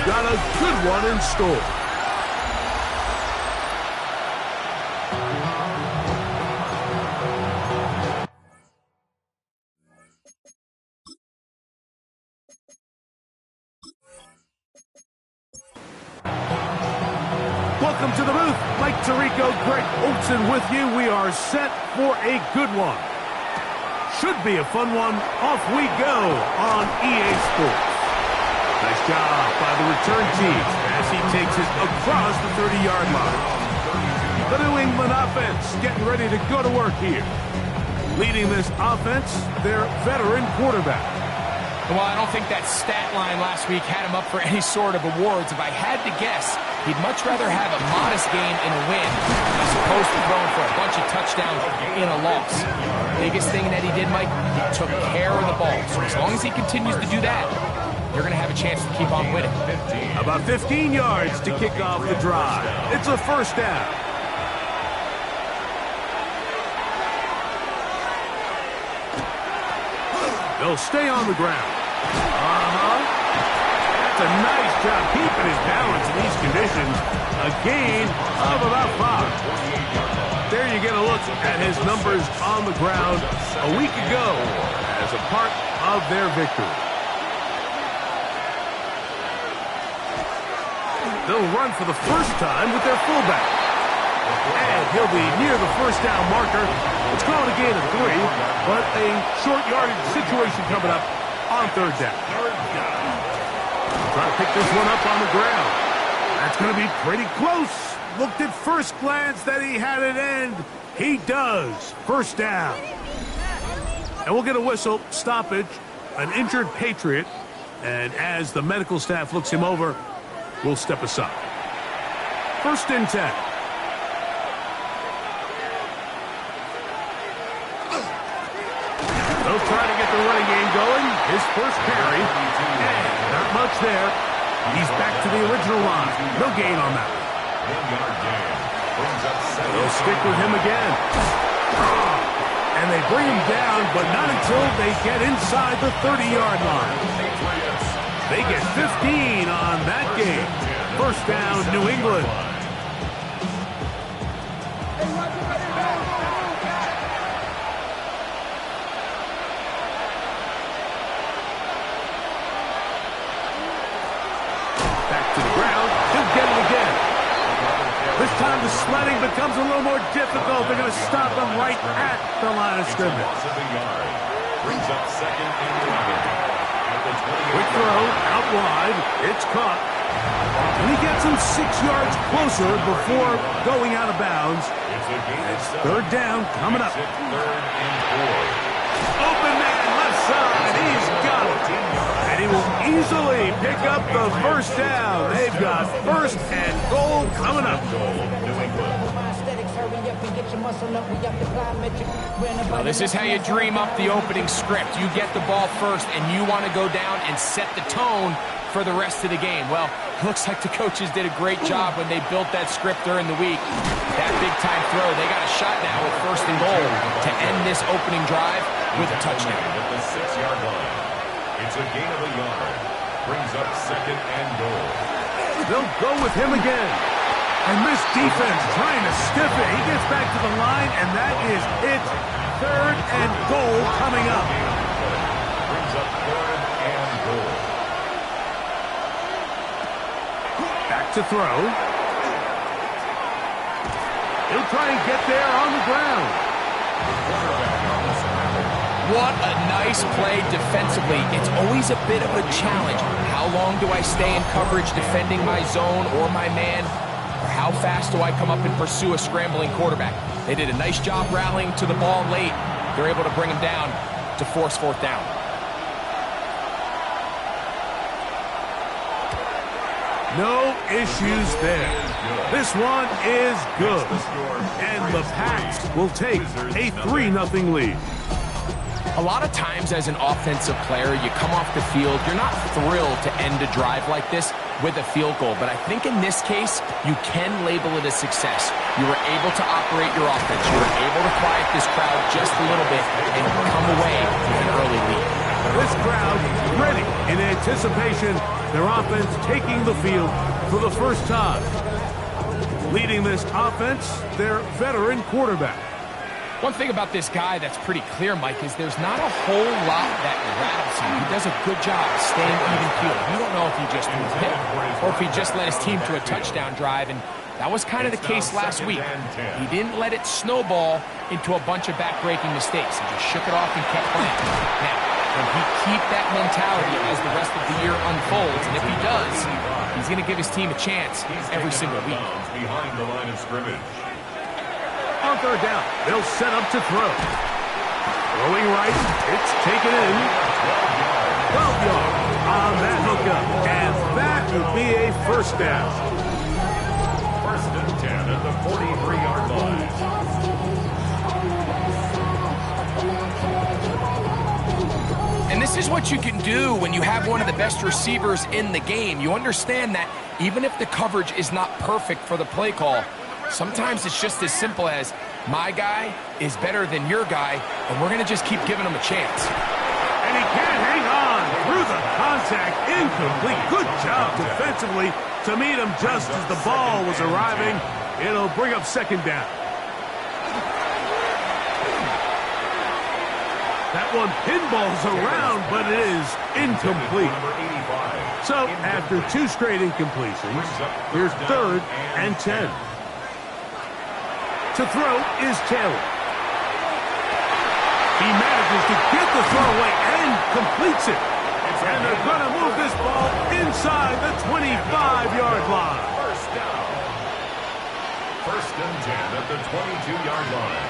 we've got a good one in store. Welcome to the booth. Mike Tirico, Greg Olson with you. We are set for a good one. Should be a fun one. Off we go on EA Sports. Nice job by the return team as he takes it across the 30-yard line. The New England offense getting ready to go to work here. Leading this offense, their veteran quarterback. Well, I don't think that stat line last week had him up for any sort of awards. If I had to guess, he'd much rather have a modest game in a win as opposed to throwing for a bunch of touchdowns in a loss. Biggest thing that he did, Mike, he took care of the ball. So as long as he continues to do that, you're going to have a chance to keep on winning. About 15 yards to kick off the drive. It's a first down. They'll stay on the ground. That's a nice job keeping his balance in these conditions. A gain of about 5. There you get a look at his numbers on the ground a week ago as a part of their victory. They'll run for the first time with their fullback. And he'll be near the first down marker. It's going to gain a 3, but a short yardage situation coming up on third down. Trying to pick this one up on the ground. That's going to be pretty close. Looked at first glance that he had it end. He does. First down. And we'll get a whistle, stoppage, an injured Patriot. And as the medical staff looks him over, we'll step aside. First and 10. They'll try to get the running game going. His first carry. And not much there. He's back to the original line. No gain on that. They'll stick with him again. And they bring him down, but not until they get inside the 30-yard line. They get 15 on that game. First down, New England. This time the sledding becomes a little more difficult. They're going to stop him right at the line of scrimmage. Quick throw, out wide. It's caught. And he gets him 6 yards closer before going out of bounds. It's third down coming up. Open man, left side. He's got it. And he will easily pick up the first down. They've got first and goal coming up. Well, this is how you dream up the opening script. You get the ball first, and you want to go down and set the tone for the rest of the game. Well, it looks like the coaches did a great job when they built that script during the week. That big-time throw, they got a shot now with first and goal to end this opening drive with a touchdown. At the 6-yard line. It's a gain of a yard. Brings up second and goal. They'll go with him again. And this defense trying to stiff it. He gets back to the line, and that is it. Third and goal coming up. Brings up third and goal. Back to throw. He'll try and get there on the ground. What a nice play defensively. It's always a bit of a challenge. How long do I stay in coverage defending my zone or my man? Or how fast do I come up and pursue a scrambling quarterback? They did a nice job rallying to the ball late. They're able to bring him down to force fourth down. No issues there. This one is good. And the Pats will take a 3-0 lead. A lot of times as an offensive player, you come off the field, you're not thrilled to end a drive like this with a field goal. But I think in this case, you can label it a success. You were able to operate your offense. You were able to quiet this crowd just a little bit and come away with an early lead. This crowd ready in anticipation. Their offense taking the field for the first time. Leading this offense, their veteran quarterback. One thing about this guy that's pretty clear, Mike, is there's not a whole lot that rattles him. He does a good job staying even keeled. You don't know if he just threw a pick or if he just led his team to a touchdown drive, and that was kind of the case last week. He didn't let it snowball into a bunch of back-breaking mistakes. He just shook it off and kept playing. Now, can he keep that mentality as the rest of the year unfolds? And if he does, he's going to give his team a chance every single week. Behind the line of scrimmage. On third down, they'll set up to throw. Throwing right, it's taken in. 12 yards on that hookup, and that will be a first down. First and 10 at the 43-yard line. And this is what you can do when you have one of the best receivers in the game. You understand that even if the coverage is not perfect for the play call, sometimes it's just as simple as, my guy is better than your guy, and we're going to just keep giving him a chance. And he can't hang on through the contact. Incomplete. Good job defensively to meet him just as the ball was arriving. It'll bring up second down. That one pinballs around, but it is incomplete. So after two straight incompletions, here's third and 10. To throw is Taylor. He manages to get the throw away and completes it. And they're going to move this ball inside the 25-yard line. First down. First and 10 at the 22-yard line.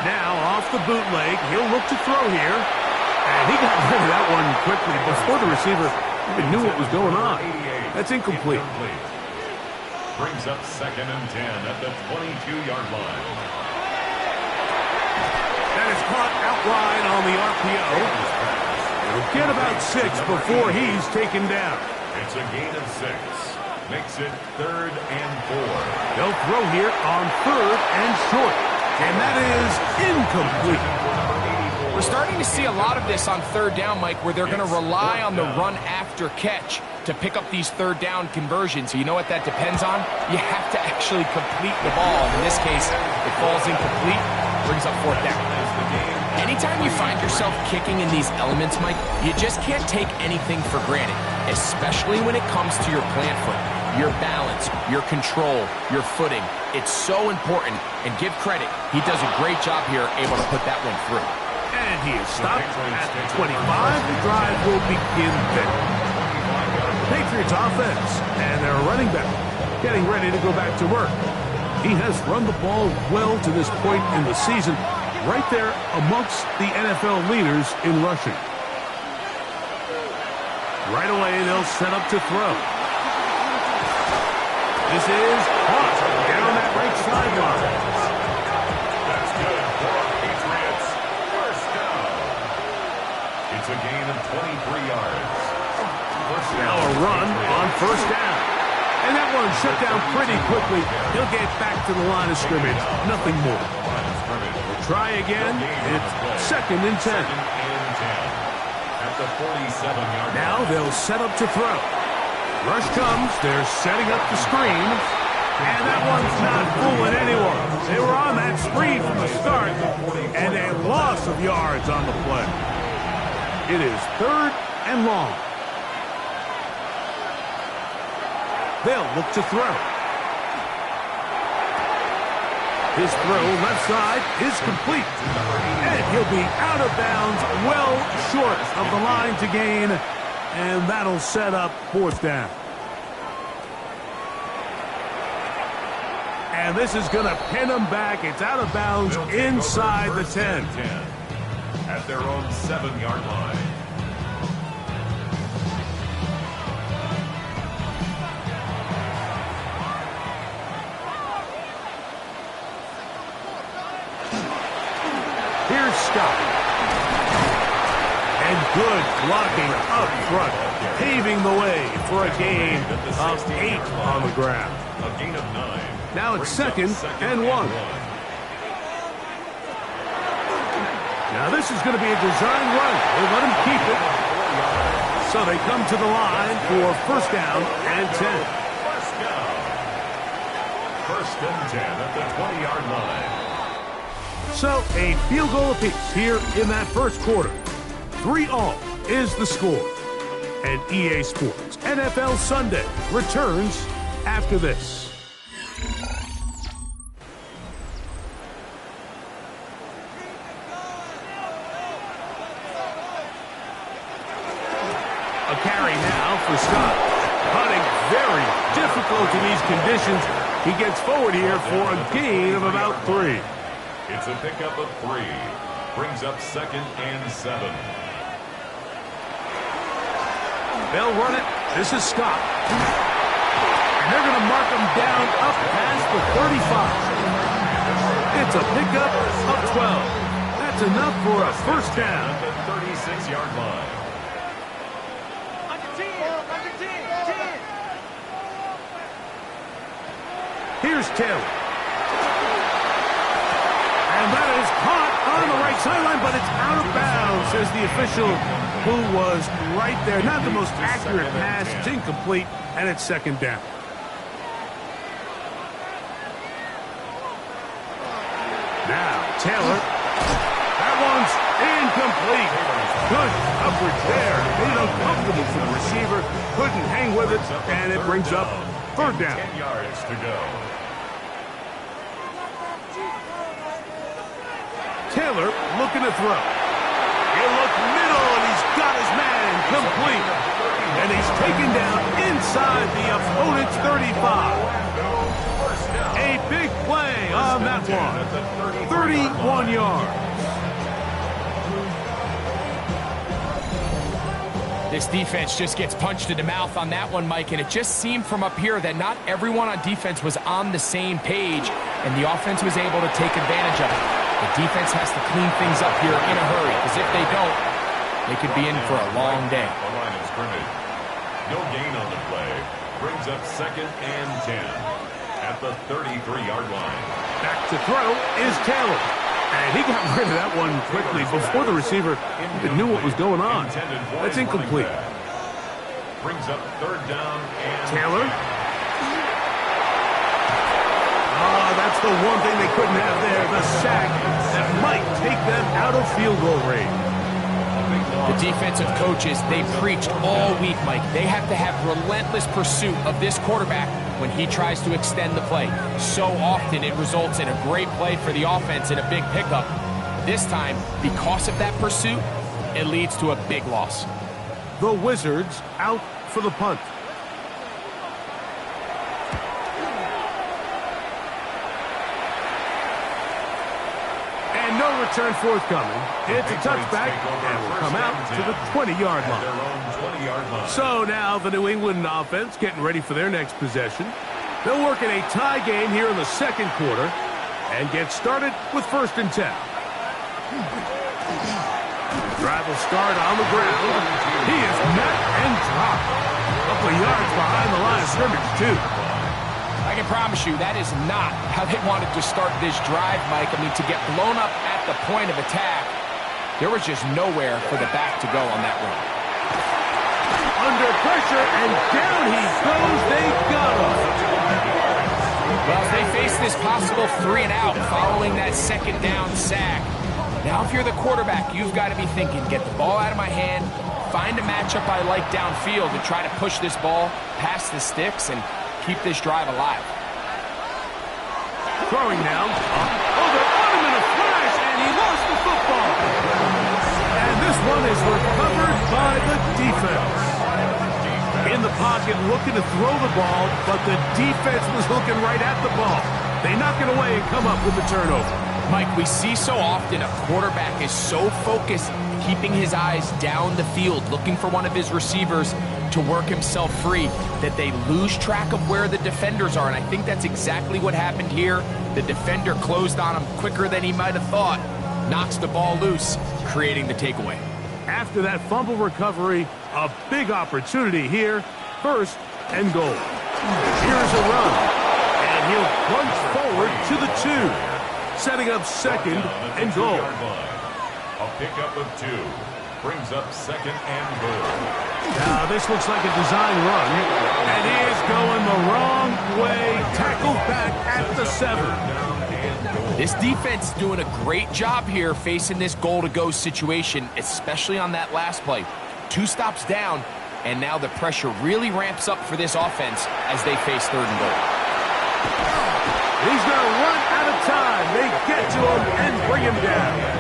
Now off the bootleg, he'll look to throw here. And he got rid of that one quickly before the receiver even knew what was going on. That's incomplete. Brings up second and 10 at the 22-yard line. That is caught outright on the RPO. It'll get about 6 before he's taken down. It's a gain of 6. Makes it third and 4. They'll throw here on third and short. And that is incomplete. We're starting to see a lot of this on third down, Mike, where they're going to rely on the run after catch to pick up these third down conversions. So you know what that depends on? You have to actually complete the ball. In this case, it falls incomplete, brings up fourth down. Anytime you find yourself kicking in these elements, Mike, you just can't take anything for granted, especially when it comes to your plant foot, your balance, your control, your footing. It's so important, and give credit, he does a great job here able to put that one through. And he is stopped at the 25. The drive will begin there. Patriots offense and their running back getting ready to go back to work. He has run the ball well to this point in the season, right there amongst the NFL leaders in rushing. Right away, they'll set up to throw. This is caught down that right sideline. That's good for our Patriots. First down. It's a gain of 23 yards. Now a run on first down. And that one shut down pretty quickly. He'll get back to the line of scrimmage. Nothing more. We'll try again. It's second and 10. At the 47-yard line. Now they'll set up to throw. Rush comes. They're setting up the screen. And that one's not fooling anyone. They were on that screen from the start. And a loss of yards on the play. It is third and long. They'll look to throw. His throw left side is complete. And he'll be out of bounds, well short of the line to gain. And that'll set up fourth down. And this is going to pin him back. It's out of bounds inside the 10. At their own 7-yard line. Here's Scott. And good blocking up front, paving the way for a gain of 8 on the ground. A gain of 9. Now it's second and 1. Now this is going to be a design run. They let him keep it. So they come to the line for first down and 10. First and 10 at the 20-yard line. So a field goal apiece here in that first quarter. 3-all is the score. And EA Sports NFL Sunday returns after this. A carry now for Scott. Hunting very difficult in these conditions. He gets forward here for a gain of about 3. It's a pickup of 3. Brings up second and 7. They'll run it. This is Scott. And they're going to mark him down up past the 35. It's a pickup of 12. That's enough for a first down. At the 36-yard line. Here's Taylor. And that is caught on the right sideline, but it's out of bounds, says the official who was right there. Not the most accurate pass. It's incomplete, and it's second down. Now, Taylor. That one's incomplete. Good coverage there. Made it uncomfortable for the receiver. Couldn't hang with it, and it brings up third down. 10 yards to go. Taylor looking to throw. He'll look middle, and he's got his man complete. And he's taken down inside the opponent's 35. A big play on that one. 31 yards. This defense just gets punched in the mouth on that one, Mike, and it just seemed from up here that not everyone on defense was on the same page, and the offense was able to take advantage of it. The defense has to clean things up here in a hurry, because if they don't, they could be in for a long day. The line of scrimmage. No gain on the play. Brings up second and 10 at the 33-yard line. Back to throw is Taylor. And he got rid of that one quickly before the receiver even knew what was going on. That's incomplete. Brings up third down and Taylor. That's the one thing they couldn't have there, the sack that might take them out of field goal range. The defensive coaches, they preached all week, Mike. They have to have relentless pursuit of this quarterback when he tries to extend the play. So often it results in a great play for the offense and a big pickup. This time, because of that pursuit, it leads to a big loss. The Wizards out for the punt. And no return forthcoming. It's a touchback and will come out to the 20-yard line. So now the New England offense getting ready for their next possession. They'll work in a tie game here in the second quarter and get started with first and 10. Drive will start on the ground. He is met and dropped. A couple of yards behind the line of scrimmage, too. I can promise you that is not how they wanted to start this drive, Mike. I mean, to get blown up at the point of attack, there was just nowhere for the back to go on that run. Under pressure, and down he goes. They got him. Well, as they face this possible 3-and-out following that second down sack, now if you're the quarterback, you've got to be thinking, get the ball out of my hand, find a matchup I like downfield and try to push this ball past the sticks and keep this drive alive. Throwing now. Oh, they're on him in a flash, and he lost the football. And this one is recovered by the defense. In the pocket, looking to throw the ball, but the defense was looking right at the ball. They knock it away and come up with the turnover. Mike, we see so often a quarterback is so focused, keeping his eyes down the field, looking for one of his receivers to work himself free, that they lose track of where the defenders are. And I think that's exactly what happened here. The defender closed on him quicker than he might have thought, knocks the ball loose, creating the takeaway. After that fumble recovery, a big opportunity here. First and goal. Here's a run. And he'll plunge forward to the 2. Setting up second and goal. A pickup of 2. Brings up 2nd and goal. Now this looks like a design run, and he is going the wrong way. Tackled back at the 7. This defense is doing a great job here facing this goal-to-go situation, especially on that last play. 2 stops down, and now the pressure really ramps up for this offense as they face 3rd and goal. He's going to run out of time. They get to him and bring him down.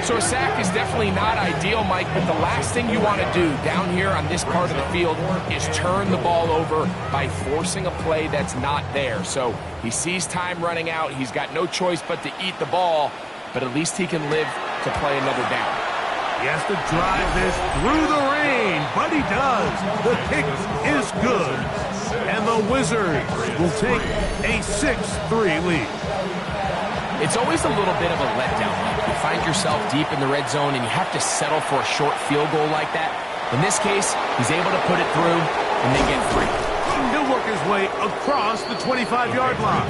So a sack is definitely not ideal, Mike, but the last thing you want to do down here on this part of the field is turn the ball over by forcing a play that's not there. So he sees time running out. He's got no choice but to eat the ball, but at least he can live to play another down. He has to drive this through the rain, but he does. The kick is good, and the Wizards will take a 6-3 lead. It's always a little bit of a letdown. You find yourself deep in the red zone, and you have to settle for a short field goal like that. In this case, he's able to put it through, and they get 3. He'll work his way across the 25-yard line.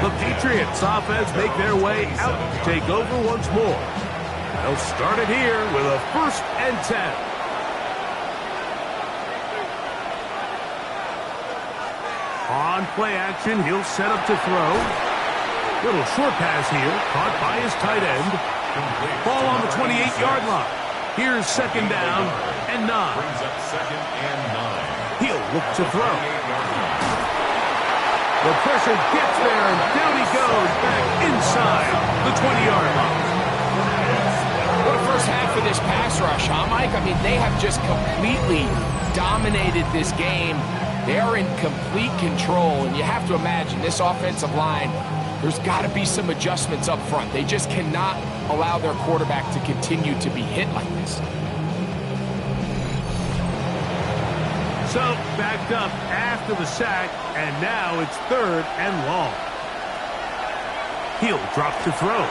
The Patriots offense make their way out to take over once more. They'll start it here with a 1st and 10. On play action, he'll set up to throw. Little short pass here, caught by his tight end. Ball on the 28-yard line. Here's 2nd down and 9. Brings up 2nd and 9. He'll look to throw. The pressure gets there, and down he goes back inside the 20-yard line. What a first half for this pass rush, huh, Mike? I mean, they have just completely dominated this game. They are in complete control, and you have to imagine this offensive line, there's got to be some adjustments up front. They just cannot allow their quarterback to continue to be hit like this. So, backed up after the sack, and now it's 3rd and long. He'll drop to throw.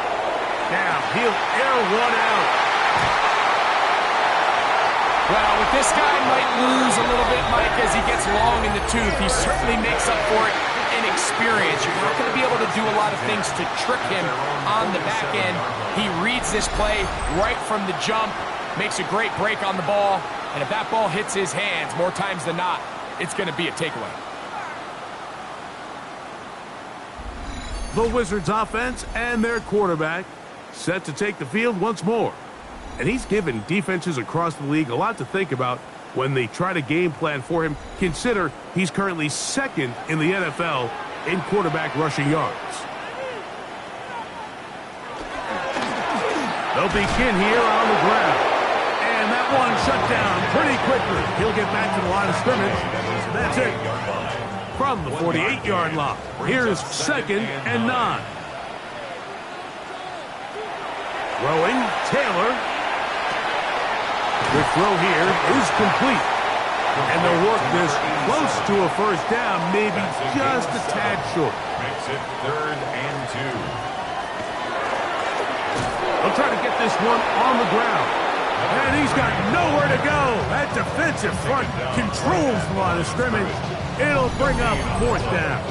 Now, he'll air one out. Well, with this guy might lose a little bit, Mike, as he gets long in the tooth. He certainly makes up for it in experience. You're not going to be able to do a lot of things to trick him on the back end. He reads this play right from the jump, makes a great break on the ball, and if that ball hits his hands more times than not, it's going to be a takeaway. The Wizards offense and their quarterback set to take the field once more. And he's given defenses across the league a lot to think about when they try to game plan for him. Consider he's currently 2nd in the NFL in quarterback rushing yards. They'll begin here on the ground. And that one shut down pretty quickly. He'll get back to the line of scrimmage. That's it. From the 48-yard line. Here's 2nd and 9. Throwing, Taylor. The throw here is complete. And they'll work this close to a 1st down, maybe just a tad short. Makes it 3rd and 2. They'll try to get this one on the ground. And he's got nowhere to go. That defensive front controls the line of scrimmage. It'll bring up 4th down.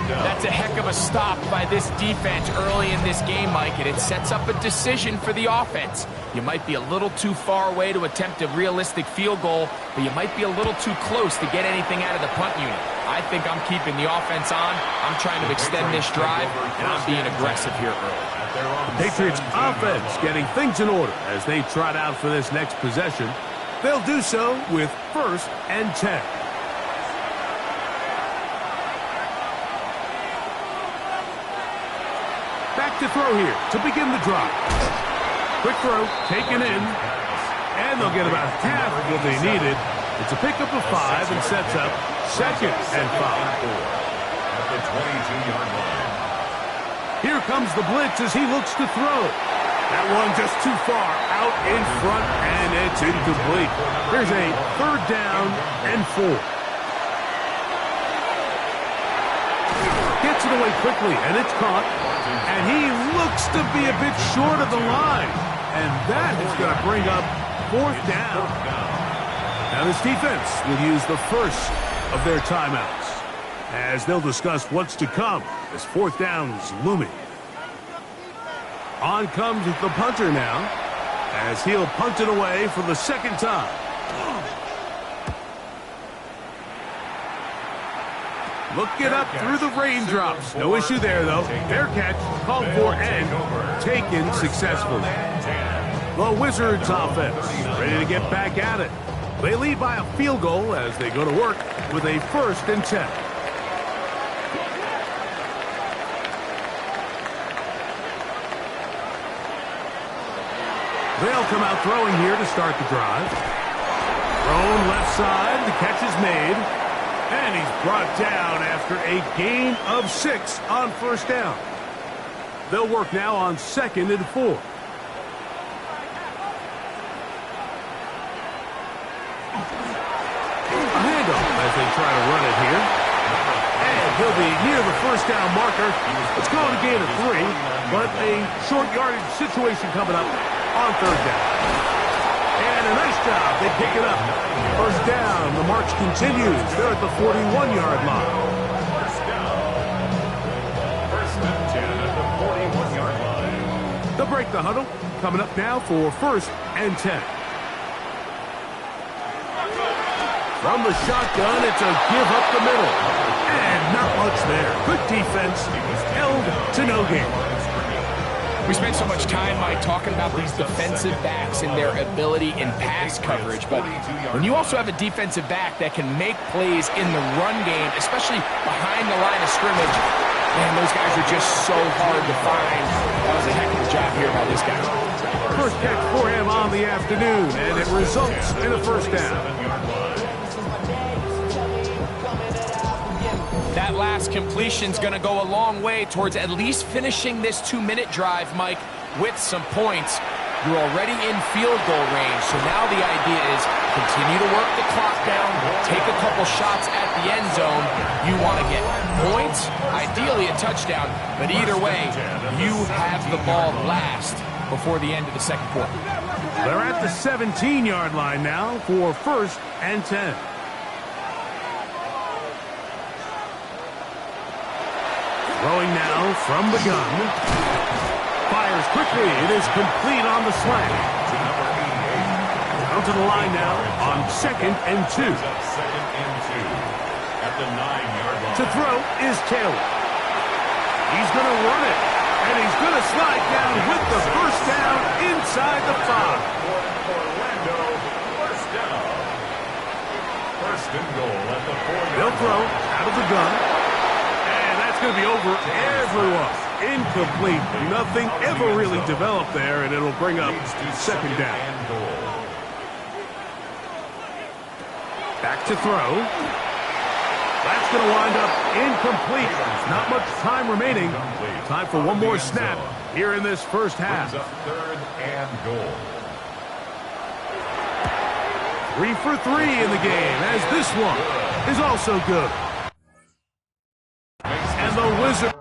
That's a heck of a stop by this defense early in this game, Mike, and it sets up a decision for the offense. You might be a little too far away to attempt a realistic field goal, but you might be a little too close to get anything out of the punt unit. I think I'm keeping the offense on. I'm trying to extend this drive, and I'm being aggressive here early. The Patriots offense getting things in order as they trot out for this next possession. They'll do so with 1st and 10. Back to throw here to begin the drive. Quick throw, taken in, and they'll get about half of what they needed. It's a pickup of 5 and sets up 2nd and 5. At the 22-yard line. Here comes the blitz as he looks to throw. That one just too far out in front, and it's incomplete. There's a 3rd down and 4. Gets it away quickly, and it's caught. And he looks to be a bit short of the line. And that is going to bring up 4th down. Now this defense will use the first of their timeouts as they'll discuss what's to come as 4th down is looming. On comes the punter now, as he'll punt it away for the second time. Looking up through the raindrops. No issue there, though. Fair catch, called for and taken successfully. The Wizards offense ready to get back at it. They lead by a field goal as they go to work with a 1st and 10. They'll come out throwing here to start the drive. Thrown left side. The catch is made. And he's brought down after a gain of 6 on 1st down. They'll work now on 2nd and 4. A handoff as they try to run it here. And he'll be near the 1st down marker. Let's call it a gain of 3, but a short yardage situation coming up on 3rd down. And a nice job. They pick it up. 1st down. The march continues. They're at the 41-yard line. 1st down. 1st and 10 at the 41-yard line. They'll break the huddle. Coming up now for 1st and 10. From the shotgun, it's a give up the middle. And not much there. Good defense. Held to no gain. We spent so much time, Mike, talking about these defensive backs and their ability in pass coverage, but when you also have a defensive back that can make plays in the run game, especially behind the line of scrimmage, man, those guys are just so hard to find. That was a heck of a job here by this guy. First catch for him on the afternoon, and it results in a 1st down. That last completion's going to go a long way towards at least finishing this 2-minute drive, Mike, with some points. You're already in field goal range, so now the idea is continue to work the clock down, take a couple shots at the end zone. You want to get points, ideally a touchdown, but either way, you have the ball last before the end of the 2nd quarter. They're at the 17-yard line now for 1st and 10. Throwing now from the gun. Fires quickly. It is complete on the slant. Down to the line now on 2nd and 2. 2nd and 2 at the 9-yard line. To throw is Taylor. He's going to run it. And he's going to slide down with the 1st down inside the 5. Orlando, 1st down. 1st and goal at the 4-yard line. They'll throw out of the gun. Going to be over everyone. Incomplete. Nothing ever really developed there, and it'll bring up 2nd down. Back to throw. That's going to wind up incomplete. Not much time remaining. Time for one more snap here in this 1st half. 3rd and goal. 3 for 3 in the game, as this one is also good. And the Wizards.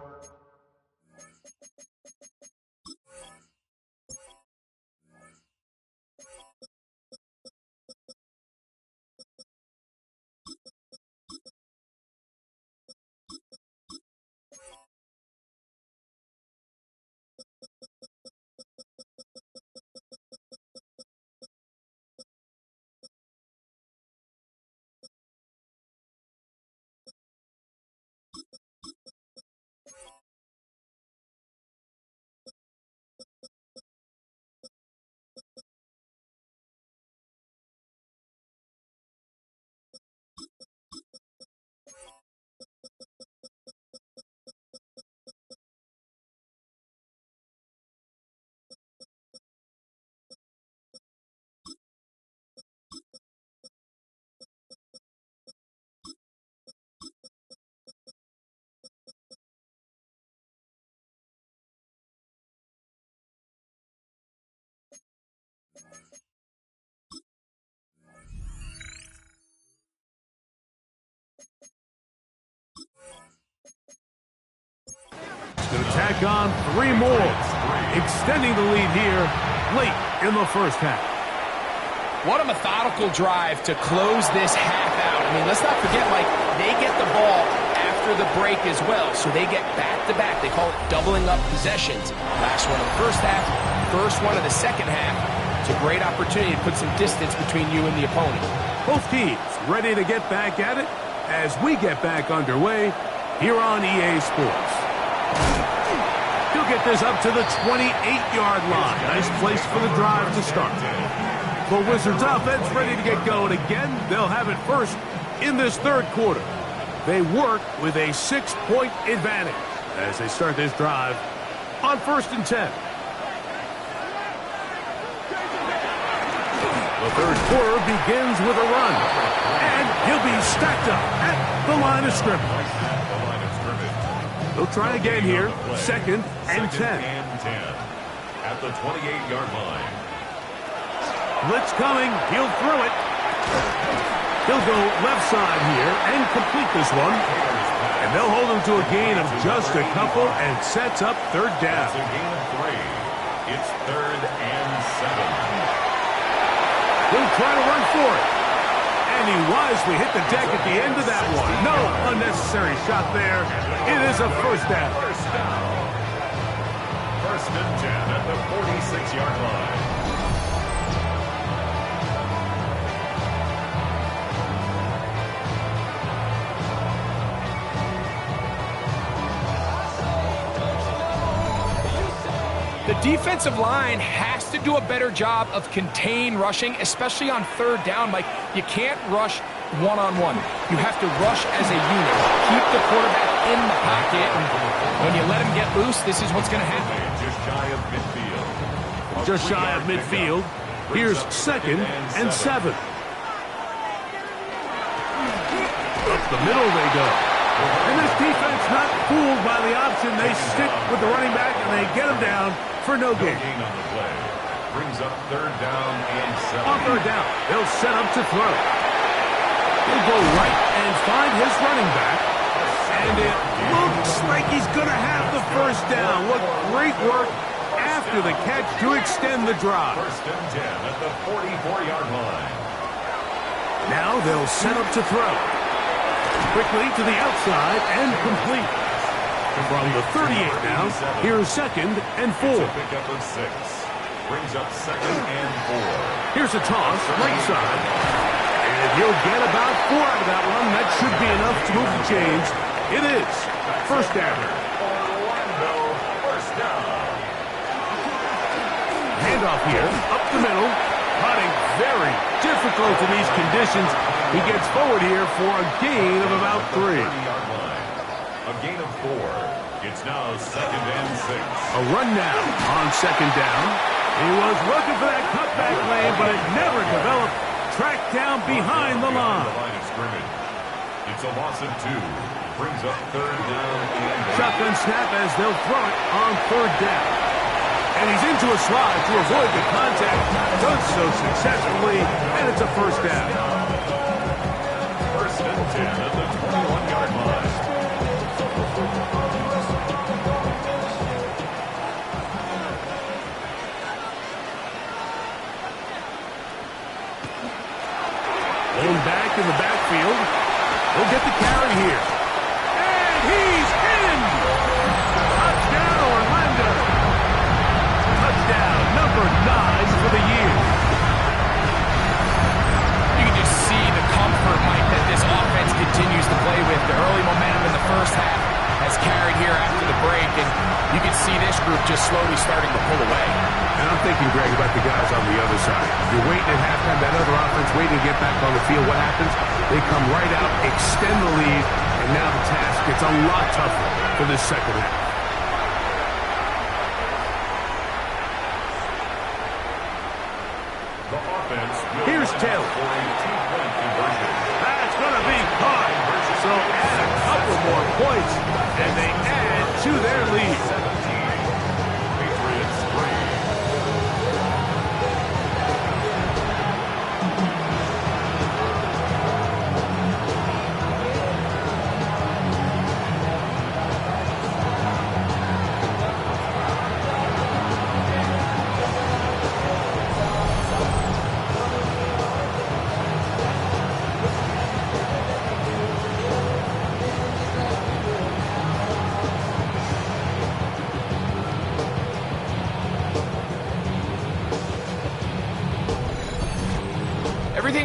Going to tack on 3 more, extending the lead here late in the 1st half. What a methodical drive to close this half out. I mean, let's not forget, Mike, they get the ball after after the break as well, so they get back-to-back. They call it doubling up possessions. Last one of the first half, first one of the second half. It's a great opportunity to put some distance between you and the opponent. Both teams ready to get back at it as we get back underway here on EA Sports. He'll get this up to the 28-yard line. Nice place for the drive to start. The Wizards offense ready to get going again. They'll have it first in this third quarter. They work with a 6-point advantage as they start this drive on 1st and 10. The third quarter begins with a run, and he'll be stacked up at the line of scrimmage. They'll try again here, 2nd and 10. At the 28-yard line. Blitz coming, he'll throw it. He'll go left side here and complete this one. And they'll hold him to a gain of just a couple and sets up third down. It's a gain of 3. It's 3rd and 7. He'll try to run for it. And he wisely hit the deck at the end of that one. No unnecessary shot there. It is a first down. First down. 1st and 10 at the 46-yard line. The defensive line has to do a better job of contain rushing, especially on 3rd down. Mike, you can't rush one-on-one. You have to rush as a unit. Keep the quarterback in the pocket, and when you let him get loose, this is what's going to happen. Just shy of midfield. Just shy of midfield. Here's 2nd and 7. Up the middle they go. And this defense not fooled by the option. They stick with the running back, and they get him down for no gain. On the play. Brings up 3rd down and 7. On 3rd down, they'll set up to throw. He'll go right and find his running back. And it looks like he's going to have the first down. What great work after the catch to extend the drive. 1st and 10 at the 44-yard line. Now they'll set up to throw. Quickly to the outside and complete. From the 38 now, here's 2nd and 4. It's a pickup of 6. Brings up 2nd and 4. Here's a toss, right side. And he'll get about 4 out of that one. That should be enough to move the chains. It is. First down. Orlando, first down. Handoff here, up the middle. Putting very difficult in these conditions. He gets forward here for a gain of about 3. 30-yard line. A gain of 4. It's now 2nd and 6. A run now on 2nd down. He was looking for that cutback lane, but it never developed. Tracked down behind the line. The line of scrimmage. It's a loss of 2. Brings up 3rd down and 8. Shotgun snap as they'll throw it on 3rd down. And he's into a slide to avoid the contact. Does so successfully, and it's a first down. 1st and 10 at the 21-yard line. Lone back in the backfield. He'll get the carry here. And he's in! Touchdown, Orlando! Touchdown, number 9 for the year. You can just see the comfort, Mike, that this offense continues to play with. The early momentum in the first half has carried here after the break, and you can see this group just slowly starting to pull away. And I'm thinking, Greg, about the guys on the other side. You're waiting at halftime, that other offense waiting to get back on the field. What happens? They come right out, extend the lead, and now the task gets a lot tougher for this second half. The offense will Here's Taylor. for a 2-point conversion. That's going to be caught. So add a couple more points, and they add to their lead. 17. Patriots 3.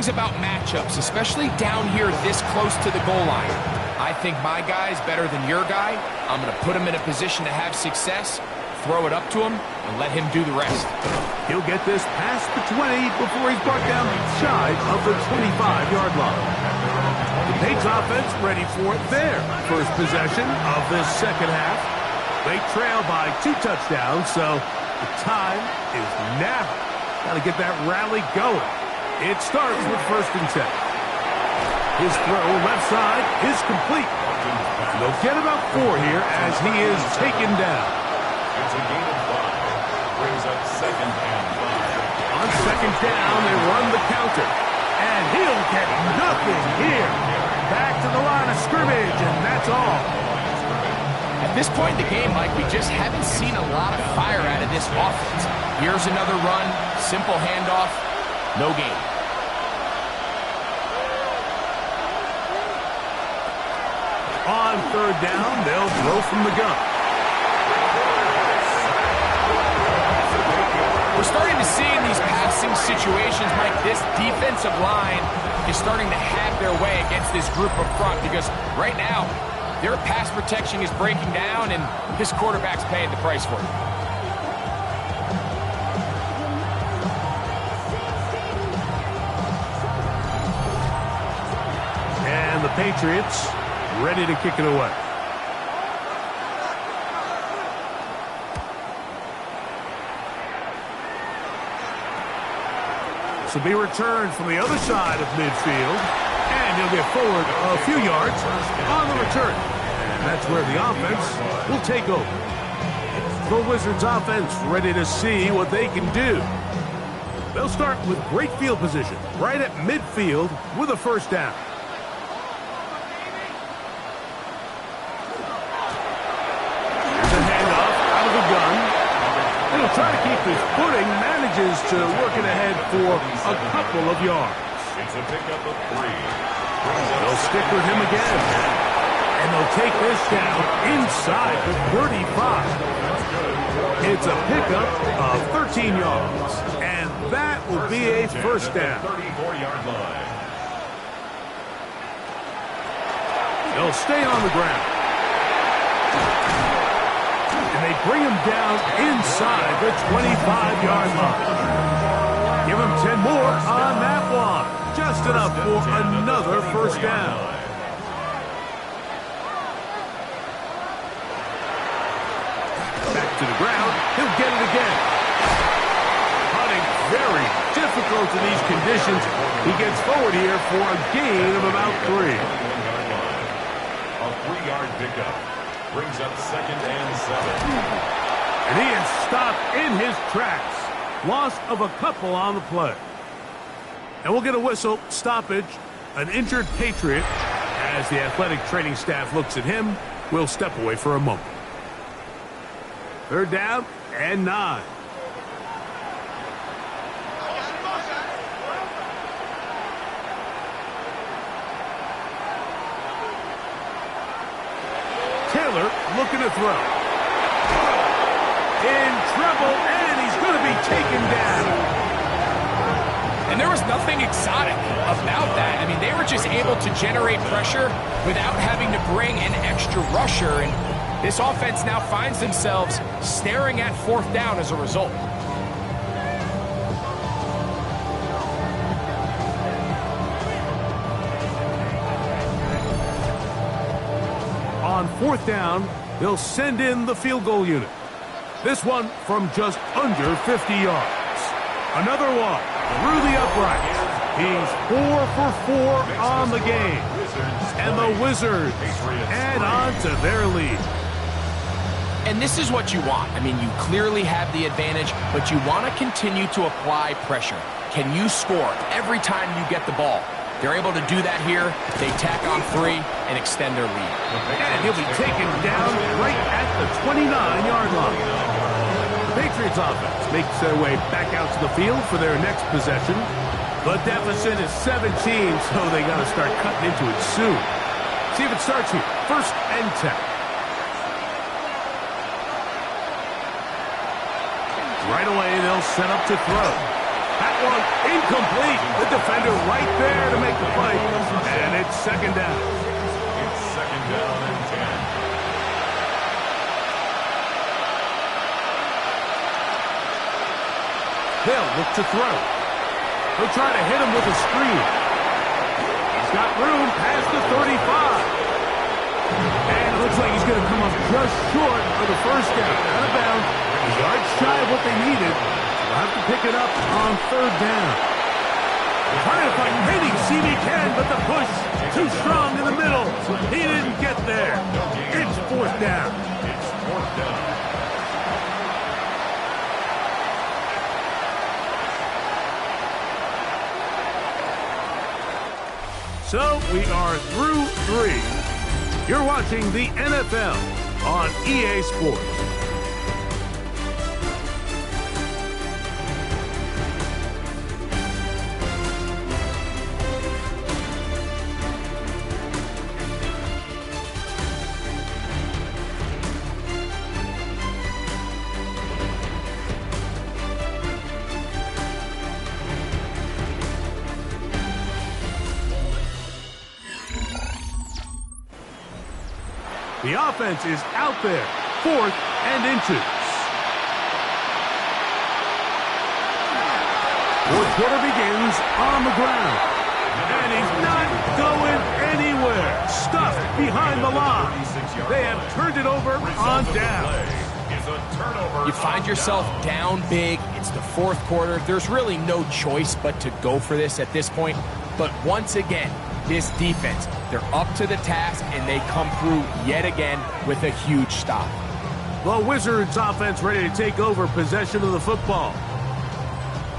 brings about matchups, especially down here this close to the goal line. I think my guy is better than your guy. I'm going to put him in a position to have success, throw it up to him, and let him do the rest. He'll get this past the 20 before he's brought down shy of the 25-yard line. The Patriots offense ready for their first possession of this second half. They trail by 2 touchdowns, so the time is now. Got to get that rally going. It starts with 1st and 10. His throw left side is complete. They'll get about 4 here as he is taken down. It's a gain of 5. Brings up 2nd and 5. On 2nd down, they run the counter. And he'll get nothing here. Back to the line of scrimmage, and that's all. At this point in the game, Mike, we just haven't seen a lot of fire out of this offense. Here's another run, simple handoff, no gain. On 3rd down, they'll throw from the gun. We're starting to see in these passing situations, Mike, this defensive line is starting to have their way against this group up front because right now, their pass protection is breaking down, and this quarterback's paying the price for it. And the Patriots ready to kick it away. This will be returned from the other side of midfield, and he'll get forward a few yards on the return. And that's where the offense will take over. The Wizards offense ready to see what they can do. They'll start with great field position right at midfield with a 1st down. He'll try to keep his footing, manages to work it ahead for a couple of yards. It's a pickup of 3. They'll stick with him again. And they'll take this down inside the 35. It's a pickup of 13 yards. And that will be a 1st down. 34-yard line. They'll stay on the ground. And they bring him down inside the 25-yard line. Give him 10 more on that one. Just enough for another 1st down. Back to the ground. He'll get it again. Hunting very difficult in these conditions. He gets forward here for a gain of about 3. A 3-yard pickup. Brings up 2nd and 7. And he is stopped in his tracks. Loss of a couple on the play. And we'll get a whistle, stoppage, an injured Patriot. As the athletic training staff looks at him, we'll step away for a moment. 3rd down and 9. Taylor looking to throw. In trouble, and he's going to be taken down. And there was nothing exotic about that. I mean, they were just able to generate pressure without having to bring an extra rusher. And this offense now finds themselves staring at 4th down as a result. On 4th down, they'll send in the field goal unit. This one from just under 50 yards. Another one through the uprights. He's 4 for 4 on the game. And the Wizards add on to their lead. And this is what you want. I mean, you clearly have the advantage, but you want to continue to apply pressure. Can you score every time you get the ball? They're able to do that here. They tack on 3 and extend their lead. And he'll be taken down right at the 29-yard line. The Patriots offense makes their way back out to the field for their next possession. The deficit is 17, so they got to start cutting into it soon. See if it starts here. 1st and 10. Right away, they'll set up to throw. That one incomplete. The defender right there to make the play. And it's second down. It's second down and 10. They'll look to throw. They'll try to hit him with a screen. He's got room past the 35. And it looks like he's going to come up just short of the first down. Out of bounds. A yard shy of what they needed. They'll have to pick it up on third down. Trying to find Penny, see if he can, but the push too strong in the middle. He didn't get there. It's fourth down. It's fourth down. So we are through 3. You're watching the NFL on EA Sports. The offense is out there, 4th and inches. Fourth quarter begins on the ground. And he's not going anywhere. Stuffed behind the line. They have turned it over on down. You find yourself down big. It's the fourth quarter. There's really no choice but to go for this at this point. But once again, this defense, they're up to the task, and they come through yet again with a huge stop. The Wizards offense ready to take over possession of the football.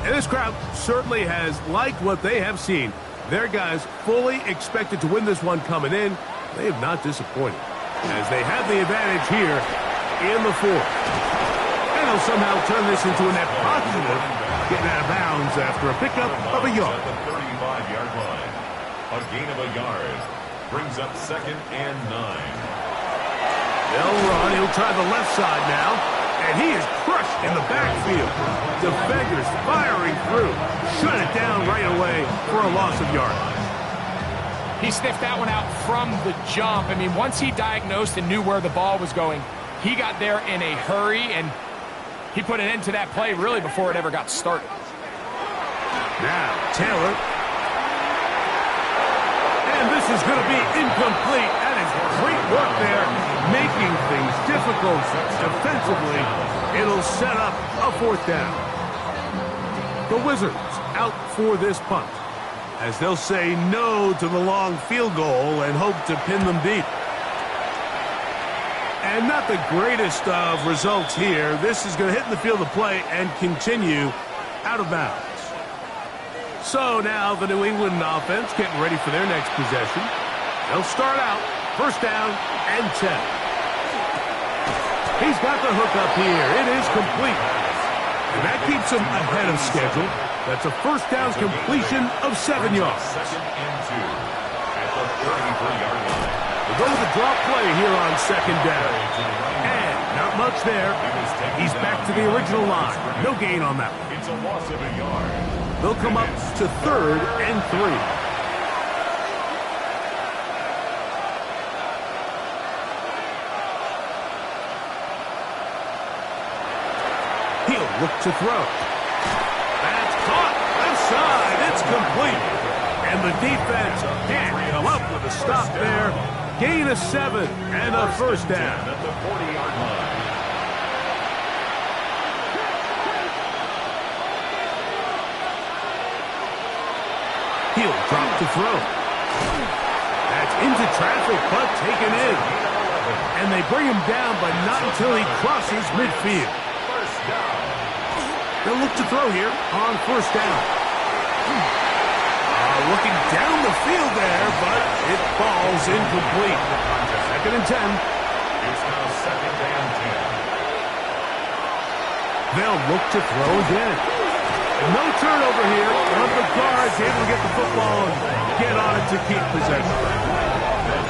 And this crowd certainly has liked what they have seen. Their guys fully expected to win this one coming in. They have not disappointed, as they have the advantage here in the fourth. And they'll somehow turn this into a net positive, getting out of bounds after a pickup of a yard. At the 35-yard line. A gain of a yard brings up second and 9. They'll run. He'll try the left side now. And he is crushed in the backfield. Defenders firing through. Shut it down right away for a loss of yardage. He sniffed that one out from the jump. I mean, once he diagnosed and knew where the ball was going, he got there in a hurry, and he put an end to that play really before it ever got started. Now, Taylor. And this is going to be incomplete. That is great work there, making things difficult defensively. It'll set up a fourth down. The Wizards out for this punt, as they'll say no to the long field goal and hope to pin them deep. And not the greatest of results here. This is going to hit in the field of play and continue out of bounds. So now the New England offense getting ready for their next possession. They'll start out first down and 10. He's got the hook up here. It is complete. And that keeps him ahead of schedule. That's a first down completion of 7 yards. Second and 2 at the 33-yard line. We'll go with the drop play here on second down. And not much there. He's back to the original line. No gain on that one. It's a loss of a yard. They'll come up to third and 3. He'll look to throw. That's caught. Left side. It's complete. And the defense can't come up with a stop there. Gain of 7 and a first down. At the 40-yard line. He'll drop to throw. That's into traffic, but taken in. And they bring him down, but not until he crosses midfield. First down. They'll look to throw here on first down. Looking down the field there, but it falls incomplete. Second and 10. It's now second and 10. They'll look to throw again. No turnover here. One of the guards able to get the football and get on it to keep possession.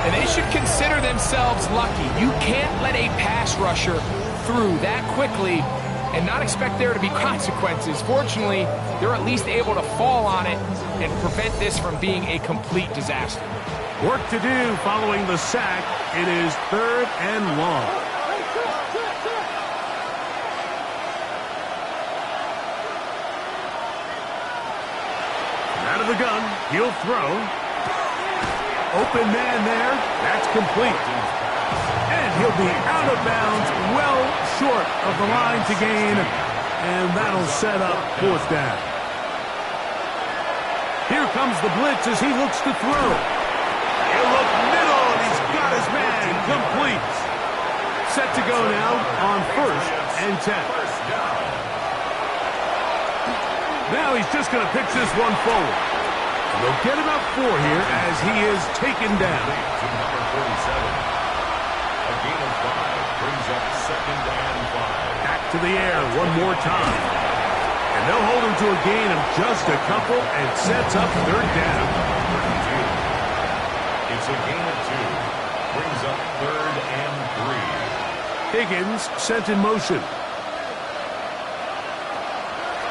And they should consider themselves lucky. You can't let a pass rusher through that quickly and not expect there to be consequences. Fortunately, they're at least able to fall on it and prevent this from being a complete disaster. Work to do following the sack. It is 3rd and long. Out of the gun, he'll throw. Open man there. That's complete. And he'll be out of bounds, well short of the line to gain. And that'll set up 4th down. Here comes the blitz as he looks to throw. He'll look middle, and he's got his man complete. Set to go now on 1st and 10. Now he's just going to pitch this one forward. And they'll get about 4 here as he is taken down. To number 47. A gain of 5 brings up 2nd and 5. Back to the air one more time. And they'll hold him to a gain of just a couple and sets up 3rd down. It's a gain of 2. Brings up 3rd and 3. Higgins sent in motion.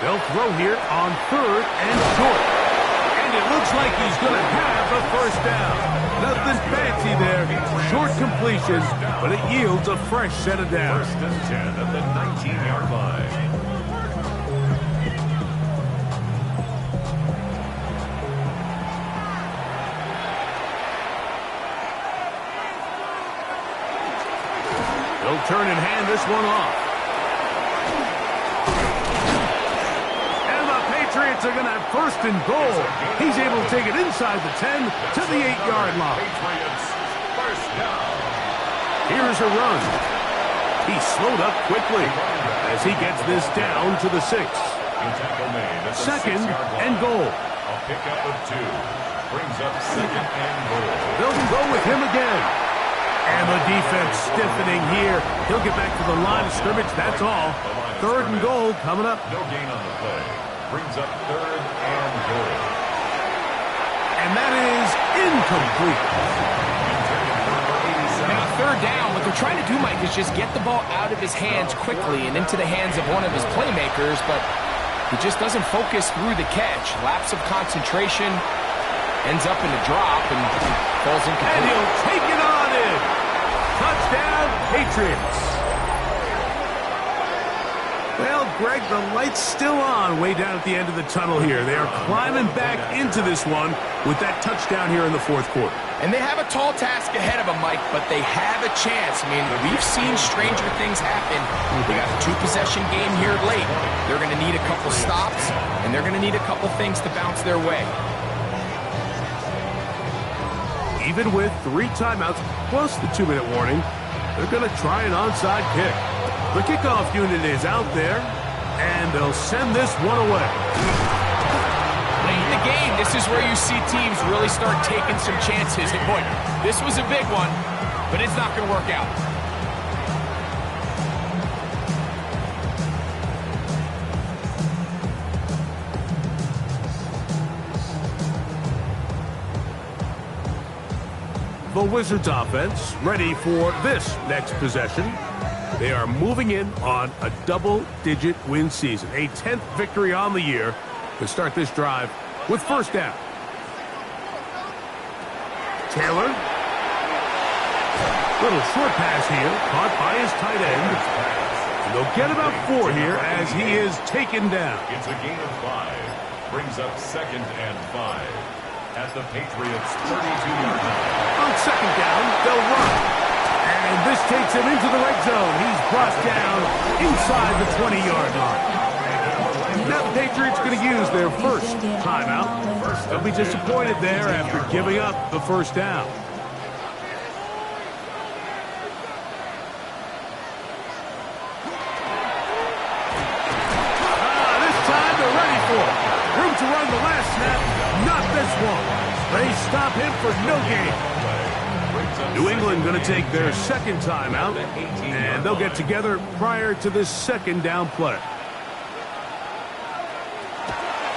They'll throw here on 3rd and short. And it looks like he's going to have a 1st down. Nothing fancy there. Short completion, but it yields a fresh set of downs. 1st and 10 at the 19-yard line. They'll turn and hand this one off. Patriots are going to have 1st and goal. He's able to take it inside the 10 to the 8-yard line. Patriots, 1st down. Here's a run. He slowed up quickly as he gets this down to the 6. 2nd and goal. A pickup of 2. Brings up 2nd and goal. They'll go with him again. And the defense stiffening here. He'll get back to the line of scrimmage, that's all. 3rd and goal coming up. No gain on the play. Brings up 3rd and goal. And that is incomplete. Now 3rd down, what they're trying to do, Mike, is just get the ball out of his hands quickly and into the hands of one of his playmakers, but he just doesn't focus through the catch. Lapse of concentration, ends up in a drop, and falls incomplete. And he'll take it on in. Touchdown, Patriots. Well, Greg, the light's still on way down at the end of the tunnel here. They are climbing back into this one with that touchdown here in the 4th quarter. And they have a tall task ahead of them, Mike, but they have a chance. I mean, we've seen stranger things happen. They got a 2-possession game here late. They're going to need a couple stops, and they're going to need a couple things to bounce their way. Even with 3 timeouts plus the 2-minute warning, they're going to try an onside kick. The kickoff unit is out there, and they'll send this one away. Late in the game, this is where you see teams really start taking some chances. And boy, this was a big one, but it's not going to work out. The Wizards offense ready for this next possession. They are moving in on a double-digit win season, a 10th victory on the year to start this drive with 1st down. Taylor. Little short pass here, caught by his tight end. And they'll get about 4 here as he is taken down. It's a gain of 5. Brings up 2nd and 5. At the Patriots' 32-yard line. On 2nd down, they'll run. And this takes him into the red zone. He's brought down inside the 20-yard line. Now the Patriots going to use their 1st timeout. They'll be disappointed there after giving up the 1st down. This time they're ready for it. Room to run the last snap. Not this one. They stop him for no gain. New England going to take their 2nd timeout, and they'll get together prior to this 2nd down play.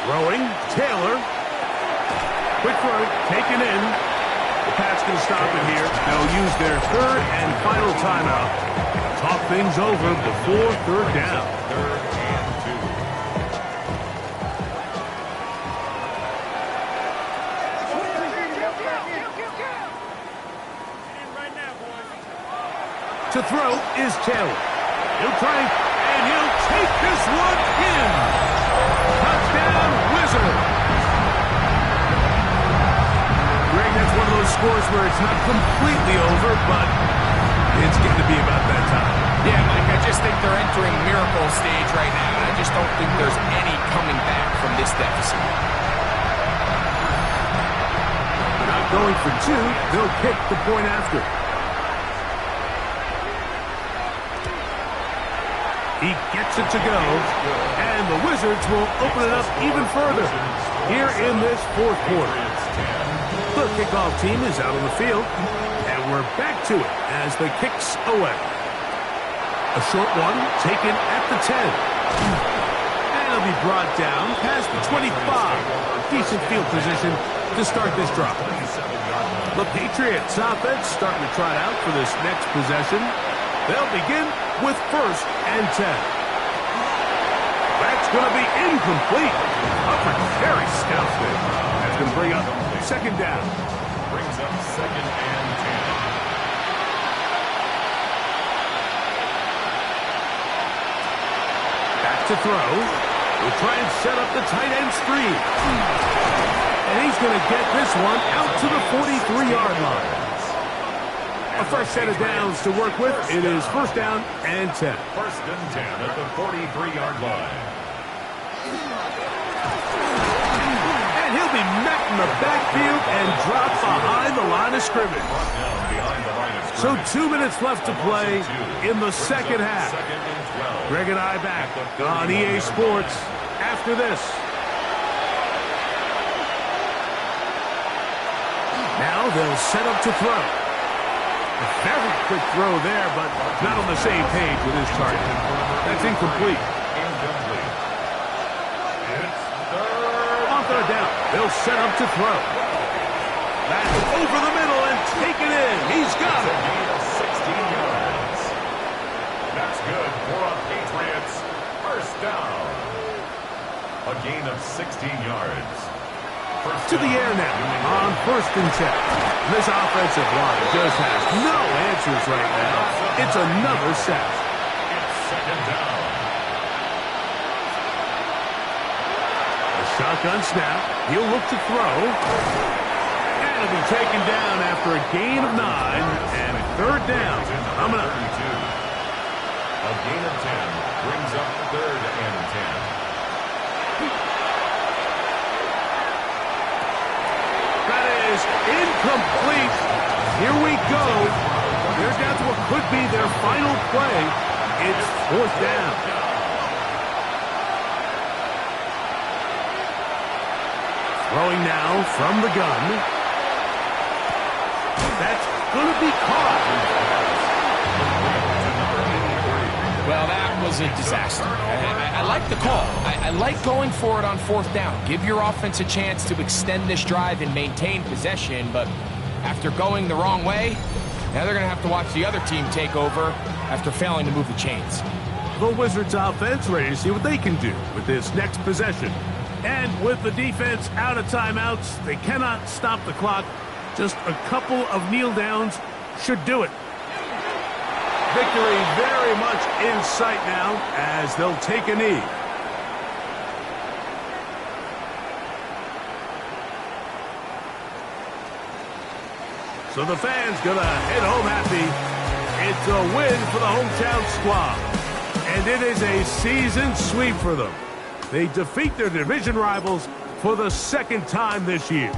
Throwing, Taylor. Quick throw, taken in. The Pats going to stop it here. They'll use their 3rd and final timeout. talk things over before third down. Third and 2. To throw is Taylor. He'll try, and he'll take this one in. Touchdown, Wizards. Greg, that's one of those scores where it's not completely over, but it's getting to be about that time. Yeah, Mike, I just think they're entering miracle stage right now, and I just don't think there's any coming back from this deficit. Not going for 2, they'll kick the point after. He gets it to go, and the Wizards will open it up even further here in this fourth quarter. The kickoff team is out on the field, and we're back to it as the kicks away. A short one taken at the 10. And it'll be brought down past the 25. Decent field position to start this drive. The Patriots offense starting to trot out for this next possession. They'll begin with 1st and 10. That's going to be incomplete. Up for Terry Scout there. That's going to bring up 2nd down. brings up 2nd and 10. Back to throw. We'll try and set up the tight end screen. And he's going to get this one out to the 43-yard line. A fresh set of downs to work with. It is 1st down and 10. 1st and 10 at the 43-yard line. And he'll be met in the backfield and dropped behind the line of scrimmage. So 2 minutes left to play in the second half. Greg and I back on EA Sports after this. Now they'll set up to throw. A very quick throw there, but not on the same page with his target. That's incomplete. On 3rd down, they'll set up to throw. That's over the middle and take it in. He's got it. 16 yards. That's good for a Patriots 1st down. A gain of 16 yards. To the air now on 1st and 10. This offensive line just has no answers right now. It's another sack. It's 2nd down. A shotgun snap. He'll look to throw. And it'll be taken down after a gain of 9 and 3rd down. Coming up. A gain of 10 brings up 3rd and 10. Incomplete. Here we go. They're down to what could be their final play. It's 4th down. Throwing now from the gun. That's going to be caught. Well, that was a disaster. I like the call. I like going for it on 4th down. Give your offense a chance to extend this drive and maintain possession, but after going the wrong way, now they're going to have to watch the other team take over after failing to move the chains. The Wizards offense ready to see what they can do with this next possession. And with the defense out of timeouts, they cannot stop the clock. Just a couple of kneel downs should do it. Victory very much in sight now as they'll take a knee. So the fans gonna head home happy. It's a win for the hometown squad. And it is a season sweep for them. They defeat their division rivals for the 2nd time this year.